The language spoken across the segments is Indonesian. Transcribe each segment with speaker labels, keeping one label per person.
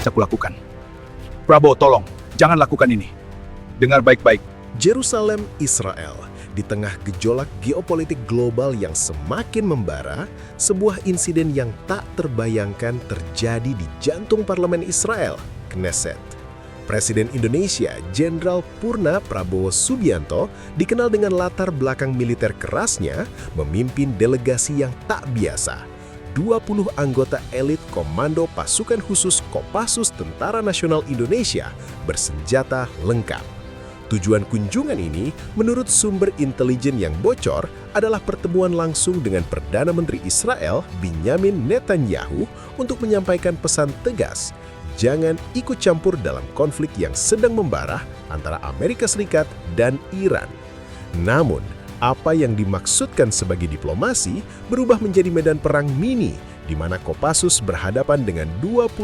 Speaker 1: aku lakukan. Prabowo, tolong, jangan lakukan ini. Dengar baik-baik.
Speaker 2: Yerusalem, Israel. Di tengah gejolak geopolitik global yang semakin membara, sebuah insiden yang tak terbayangkan terjadi di jantung parlemen Israel, Knesset. Presiden Indonesia, Jenderal Purna Prabowo Subianto, dikenal dengan latar belakang militer kerasnya, memimpin delegasi yang tak biasa. 20 anggota elit Komando Pasukan Khusus Kopassus Tentara Nasional Indonesia bersenjata lengkap. Tujuan kunjungan ini, menurut sumber intelijen yang bocor, adalah pertemuan langsung dengan Perdana Menteri Israel, Benjamin Netanyahu, untuk menyampaikan pesan tegas, jangan ikut campur dalam konflik yang sedang membara antara Amerika Serikat dan Iran. Namun, apa yang dimaksudkan sebagai diplomasi berubah menjadi medan perang mini, di mana Kopassus berhadapan dengan 25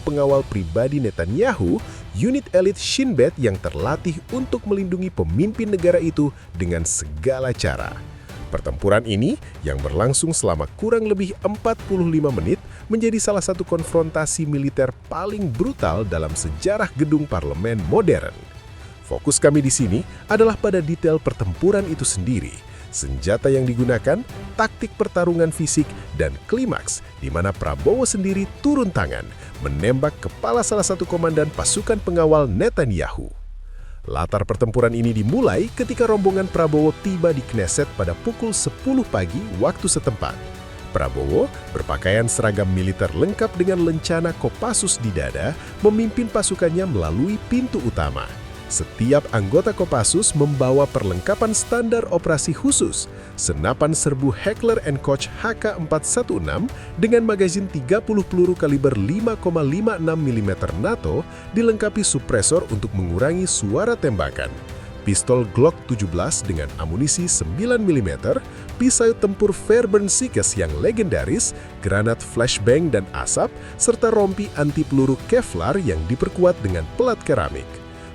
Speaker 2: pengawal pribadi Netanyahu, unit elit Shin Bet yang terlatih untuk melindungi pemimpin negara itu dengan segala cara. Pertempuran ini, yang berlangsung selama kurang lebih 45 menit, menjadi salah satu konfrontasi militer paling brutal dalam sejarah gedung parlemen modern. Fokus kami di sini adalah pada detail pertempuran itu sendiri, senjata yang digunakan, taktik pertarungan fisik, dan klimaks di mana Prabowo sendiri turun tangan, menembak kepala salah satu komandan pasukan pengawal Netanyahu. Latar pertempuran ini dimulai ketika rombongan Prabowo tiba di Knesset pada pukul 10 pagi waktu setempat. Prabowo berpakaian seragam militer lengkap dengan lencana Kopassus di dada, memimpin pasukannya melalui pintu utama. Setiap anggota Kopassus membawa perlengkapan standar operasi khusus, senapan serbu Heckler & Koch HK416 dengan magazin 30 peluru kaliber 5,56 mm NATO, dilengkapi supresor untuk mengurangi suara tembakan, pistol Glock 17 dengan amunisi 9 mm, pisau tempur Fairburn Sikes yang legendaris, granat flashbang dan asap, serta rompi anti peluru Kevlar yang diperkuat dengan pelat keramik.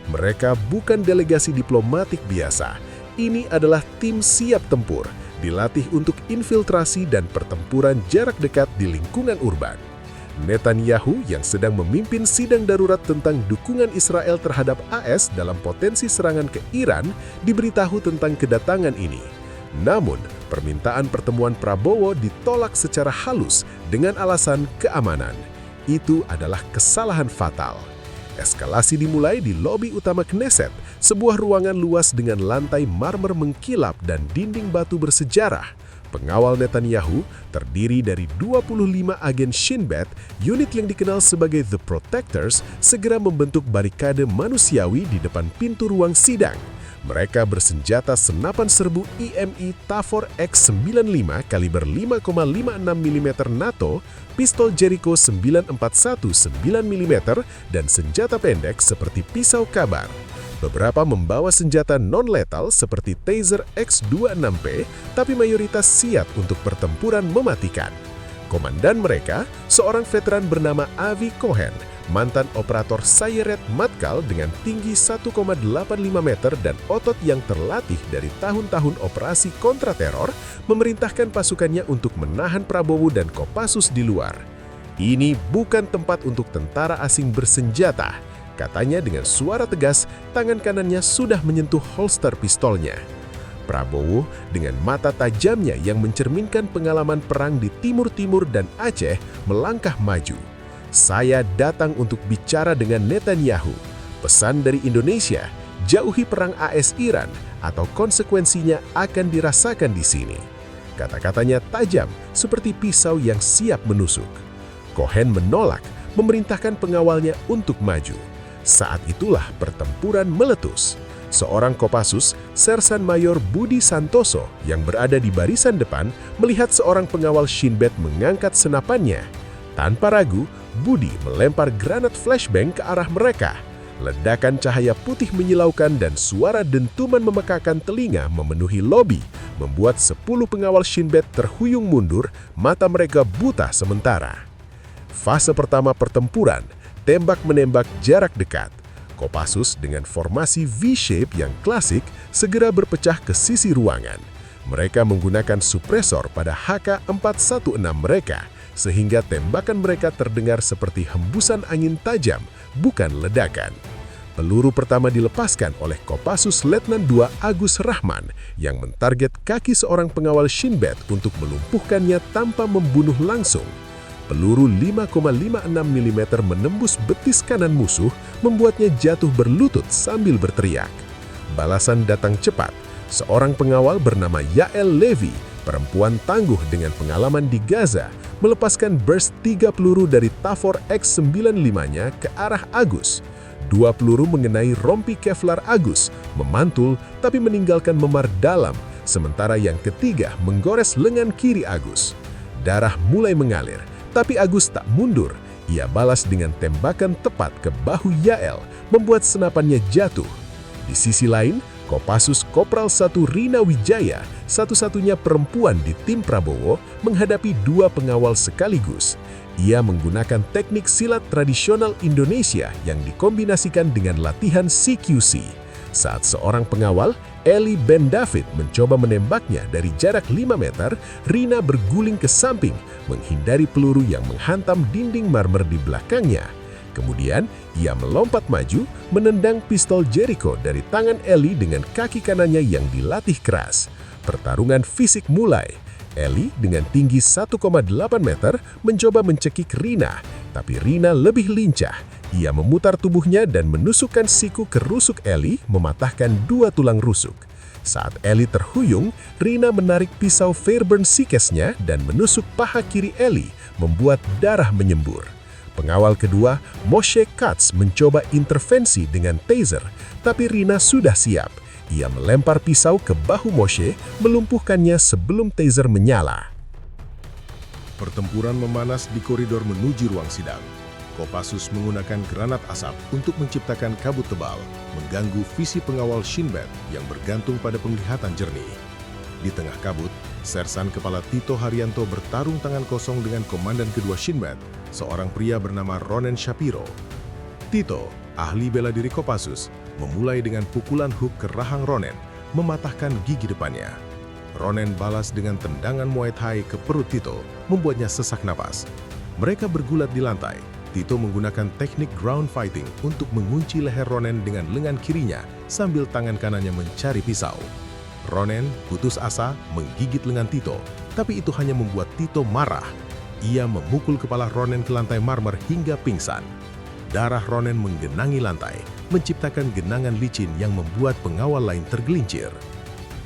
Speaker 2: Mereka bukan delegasi diplomatik biasa. Ini adalah tim siap tempur, dilatih untuk infiltrasi dan pertempuran jarak dekat di lingkungan urban. Netanyahu yang sedang memimpin sidang darurat tentang dukungan Israel terhadap AS dalam potensi serangan ke Iran diberitahu tentang kedatangan ini. Namun, permintaan pertemuan Prabowo ditolak secara halus dengan alasan keamanan. Itu adalah kesalahan fatal. Eskalasi dimulai di lobi utama Knesset, sebuah ruangan luas dengan lantai marmer mengkilap dan dinding batu bersejarah. Pengawal Netanyahu terdiri dari 25 agen Shin Bet, unit yang dikenal sebagai The Protectors, segera membentuk barikade manusiawi di depan pintu ruang sidang. Mereka bersenjata senapan serbu IMI Tafor X95 kaliber 5,56 mm NATO, pistol Jericho 941 9 mm, dan senjata pendek seperti pisau kabar. Beberapa membawa senjata non-letal seperti Taser X26P, tapi mayoritas siap untuk pertempuran mematikan. Komandan mereka, seorang veteran bernama Avi Cohen, mantan operator Sayeret Matkal dengan tinggi 1,85 meter dan otot yang terlatih dari tahun-tahun operasi kontrateror, memerintahkan pasukannya untuk menahan Prabowo dan Kopassus di luar. Ini bukan tempat untuk tentara asing bersenjata, katanya dengan suara tegas, tangan kanannya sudah menyentuh holster pistolnya. Prabowo dengan mata tajamnya yang mencerminkan pengalaman perang di Timur-Timur dan Aceh melangkah maju. Saya datang untuk bicara dengan Netanyahu. Pesan dari Indonesia, jauhi perang AS-Iran atau konsekuensinya akan dirasakan di sini. Kata-katanya tajam seperti pisau yang siap menusuk. Cohen menolak, memerintahkan pengawalnya untuk maju. Saat itulah pertempuran meletus. Seorang Kopassus, Sersan Mayor Budi Santoso yang berada di barisan depan melihat seorang pengawal Shin Bet mengangkat senapannya. Tanpa ragu, Budi melempar granat flashbang ke arah mereka. Ledakan cahaya putih menyilaukan dan suara dentuman memekakan telinga memenuhi lobi, membuat 10 pengawal Shin Bet terhuyung mundur, mata mereka buta sementara. Fase pertama pertempuran, tembak-menembak jarak dekat. Kopassus dengan formasi V-shape yang klasik segera berpecah ke sisi ruangan. Mereka menggunakan supresor pada HK416 mereka, sehingga tembakan mereka terdengar seperti hembusan angin tajam, bukan ledakan. Peluru pertama dilepaskan oleh Kopassus Letnan II Agus Rahman yang mentarget kaki seorang pengawal Shin Bet untuk melumpuhkannya tanpa membunuh langsung. Peluru 5,56 mm menembus betis kanan musuh, membuatnya jatuh berlutut sambil berteriak. Balasan datang cepat. Seorang pengawal bernama Yael Levi, perempuan tangguh dengan pengalaman di Gaza, melepaskan burst 3 peluru dari Tafor X-95-nya ke arah Agus. 2 peluru mengenai rompi Kevlar Agus, memantul tapi meninggalkan memar dalam, sementara yang ketiga menggores lengan kiri Agus. Darah mulai mengalir, tapi Agus tak mundur. Ia balas dengan tembakan tepat ke bahu Yael, membuat senapannya jatuh. Di sisi lain, Kopassus Kopral 1 Rina Wijaya, satu-satunya perempuan di tim Prabowo, menghadapi 2 pengawal sekaligus. Ia menggunakan teknik silat tradisional Indonesia yang dikombinasikan dengan latihan CQC. Saat seorang pengawal, Eli Ben David, mencoba menembaknya dari jarak 5 meter, Rina berguling ke samping, menghindari peluru yang menghantam dinding marmer di belakangnya. Kemudian, ia melompat maju, menendang pistol Jericho dari tangan Eli dengan kaki kanannya yang dilatih keras. Pertarungan fisik mulai. Eli dengan tinggi 1,8 meter mencoba mencekik Rina, tapi Rina lebih lincah. Ia memutar tubuhnya dan menusukkan siku ke rusuk Eli, mematahkan 2 tulang rusuk. Saat Eli terhuyung, Rina menarik pisau Fairburn Sikesnya dan menusuk paha kiri Eli, membuat darah menyembur. Pengawal kedua, Moshe Katz, mencoba intervensi dengan taser, tapi Rina sudah siap. Ia melempar pisau ke bahu Moshe, melumpuhkannya sebelum taser menyala. Pertempuran memanas di koridor menuju ruang sidang. Kopassus menggunakan granat asap untuk menciptakan kabut tebal, mengganggu visi pengawal Shin Bet yang bergantung pada penglihatan jernih. Di tengah kabut, Sersan Kepala Tito Haryanto bertarung tangan kosong dengan komandan kedua Shin Bet, seorang pria bernama Ronen Shapiro. Tito, ahli bela diri Kopassus, memulai dengan pukulan hook ke rahang Ronen, mematahkan gigi depannya. Ronen balas dengan tendangan Muay Thai ke perut Tito, membuatnya sesak napas. Mereka bergulat di lantai. Tito menggunakan teknik ground fighting untuk mengunci leher Ronen dengan lengan kirinya sambil tangan kanannya mencari pisau. Ronen putus asa menggigit lengan Tito, tapi itu hanya membuat Tito marah. Ia memukul kepala Ronen ke lantai marmer hingga pingsan. Darah Ronen menggenangi lantai, menciptakan genangan licin yang membuat pengawal lain tergelincir.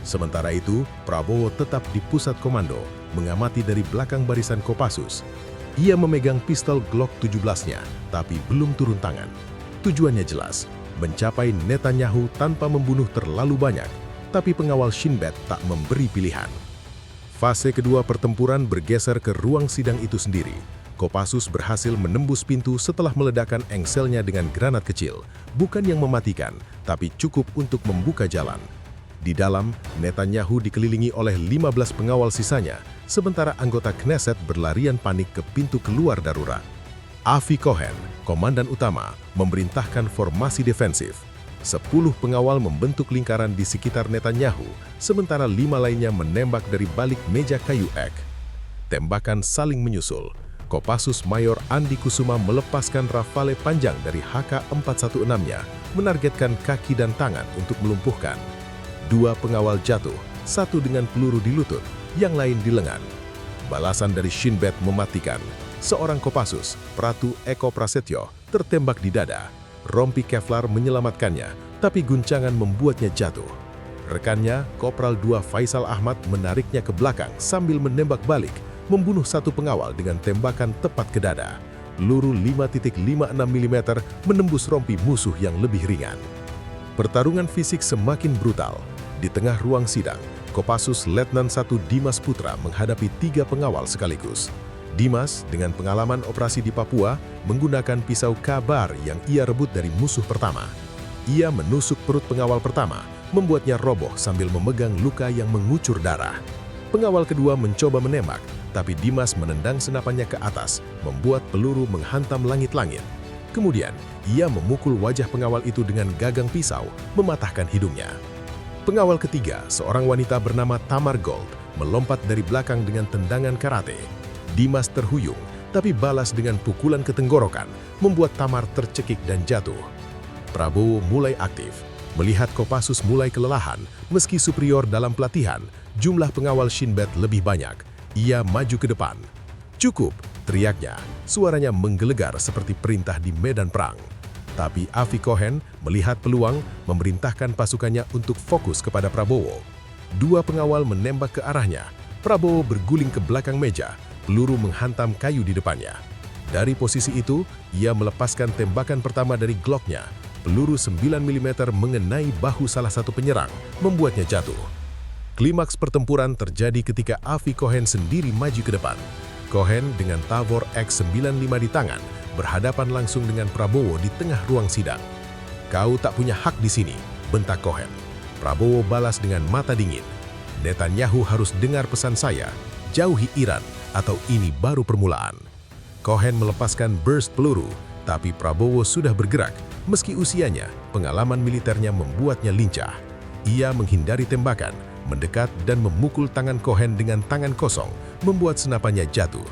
Speaker 2: Sementara itu, Prabowo tetap di pusat komando, mengamati dari belakang barisan Kopassus. Ia memegang pistol Glock 17-nya, tapi belum turun tangan. Tujuannya jelas, mencapai Netanyahu tanpa membunuh terlalu banyak, tapi pengawal Shin Bet tak memberi pilihan. Fase kedua pertempuran bergeser ke ruang sidang itu sendiri. Kopassus berhasil menembus pintu setelah meledakkan engselnya dengan granat kecil, bukan yang mematikan, tapi cukup untuk membuka jalan. Di dalam, Netanyahu dikelilingi oleh 15 pengawal sisanya, sementara anggota Knesset berlarian panik ke pintu keluar darurat. Avi Cohen, komandan utama, memerintahkan formasi defensif. 10 pengawal membentuk lingkaran di sekitar Netanyahu, sementara 5 lainnya menembak dari balik meja kayu ek. Tembakan saling menyusul. Kopassus Mayor Andi Kusuma melepaskan rafale panjang dari HK-416-nya, menargetkan kaki dan tangan untuk melumpuhkan. 2 pengawal jatuh, 1 dengan peluru di lutut, yang lain di lengan. Balasan dari Shin Bet mematikan. Seorang Kopassus, Pratu Eko Prasetyo, tertembak di dada. Rompi Kevlar menyelamatkannya, tapi guncangan membuatnya jatuh. Rekannya, Kopral 2 Faisal Ahmad, menariknya ke belakang sambil menembak balik, membunuh 1 pengawal dengan tembakan tepat ke dada. Peluru 5,56 mm menembus rompi musuh yang lebih ringan. Pertarungan fisik semakin brutal. Di tengah ruang sidang, Kopassus Letnan 1 Dimas Putra menghadapi 3 pengawal sekaligus. Dimas, dengan pengalaman operasi di Papua, menggunakan pisau kabar yang ia rebut dari musuh pertama. Ia menusuk perut pengawal pertama, membuatnya roboh sambil memegang luka yang mengucur darah. Pengawal kedua mencoba menembak, tapi Dimas menendang senapannya ke atas, membuat peluru menghantam langit-langit. Kemudian, ia memukul wajah pengawal itu dengan gagang pisau, mematahkan hidungnya. Pengawal ketiga, seorang wanita bernama Tamar Gold, melompat dari belakang dengan tendangan karate. Dimas terhuyung, tapi balas dengan pukulan ke tenggorokan, membuat Tamar tercekik dan jatuh. Prabowo mulai aktif. Melihat Kopassus mulai kelelahan, meski superior dalam pelatihan, jumlah pengawal Shin Bet lebih banyak. Ia maju ke depan. "Cukup!" teriaknya, suaranya menggelegar seperti perintah di medan perang. Tapi Avi Cohen melihat peluang, memerintahkan pasukannya untuk fokus kepada Prabowo. 2 pengawal menembak ke arahnya. Prabowo berguling ke belakang meja, peluru menghantam kayu di depannya. Dari posisi itu, ia melepaskan tembakan pertama dari Glock-nya. Peluru 9 mm mengenai bahu salah satu penyerang, membuatnya jatuh. Klimaks pertempuran terjadi ketika Avi Cohen sendiri maju ke depan. Cohen dengan Tavor X95 di tangan, berhadapan langsung dengan Prabowo di tengah ruang sidang. "Kau tak punya hak di sini," bentak Cohen. Prabowo balas dengan mata dingin. "Netanyahu harus dengar pesan saya, jauhi Iran atau ini baru permulaan." Cohen melepaskan burst peluru, tapi Prabowo sudah bergerak. Meski usianya, pengalaman militernya membuatnya lincah. Ia menghindari tembakan, mendekat dan memukul tangan Cohen dengan tangan kosong, membuat senapannya jatuh.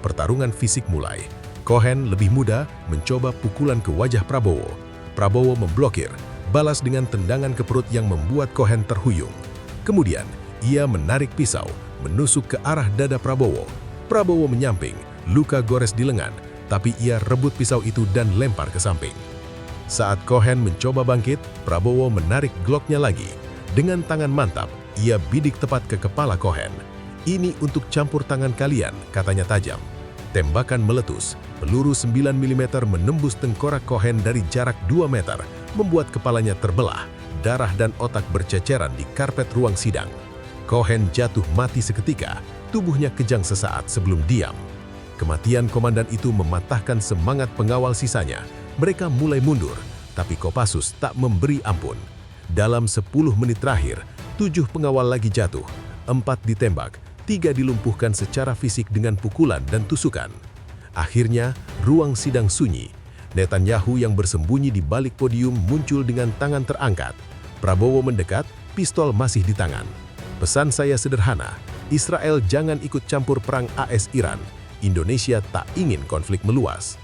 Speaker 2: Pertarungan fisik mulai. Cohen lebih muda mencoba pukulan ke wajah Prabowo. Prabowo memblokir, balas dengan tendangan ke perut yang membuat Cohen terhuyung. Kemudian, ia menarik pisau, menusuk ke arah dada Prabowo. Prabowo menyamping, luka gores di lengan, tapi ia rebut pisau itu dan lempar ke samping. Saat Cohen mencoba bangkit, Prabowo menarik Glock-nya lagi. Dengan tangan mantap, ia bidik tepat ke kepala Cohen. "Ini untuk campur tangan kalian," katanya tajam. Tembakan meletus, peluru 9 mm menembus tengkorak Cohen dari jarak 2 meter, membuat kepalanya terbelah, darah dan otak berceceran di karpet ruang sidang. Cohen jatuh mati seketika, tubuhnya kejang sesaat sebelum diam. Kematian komandan itu mematahkan semangat pengawal sisanya. Mereka mulai mundur, tapi Kopassus tak memberi ampun. Dalam 10 menit terakhir, 7 pengawal lagi jatuh, 4 ditembak, 3 dilumpuhkan secara fisik dengan pukulan dan tusukan. Akhirnya, ruang sidang sunyi. Netanyahu yang bersembunyi di balik podium muncul dengan tangan terangkat. Prabowo mendekat, pistol masih di tangan. "Pesan saya sederhana, Israel jangan ikut campur perang AS-Iran. Indonesia tak ingin konflik meluas."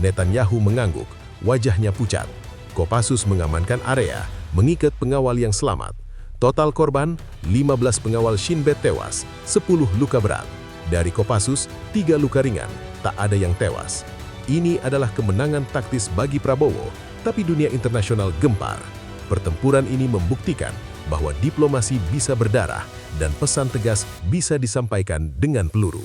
Speaker 2: Netanyahu mengangguk, wajahnya pucat. Kopassus mengamankan area, mengikat pengawal yang selamat. Total korban, 15 pengawal Shin Bet tewas, 10 luka berat. Dari Kopassus, 3 luka ringan, tak ada yang tewas. Ini adalah kemenangan taktis bagi Prabowo, tapi dunia internasional gempar. Pertempuran ini membuktikan bahwa diplomasi bisa berdarah dan pesan tegas bisa disampaikan dengan peluru.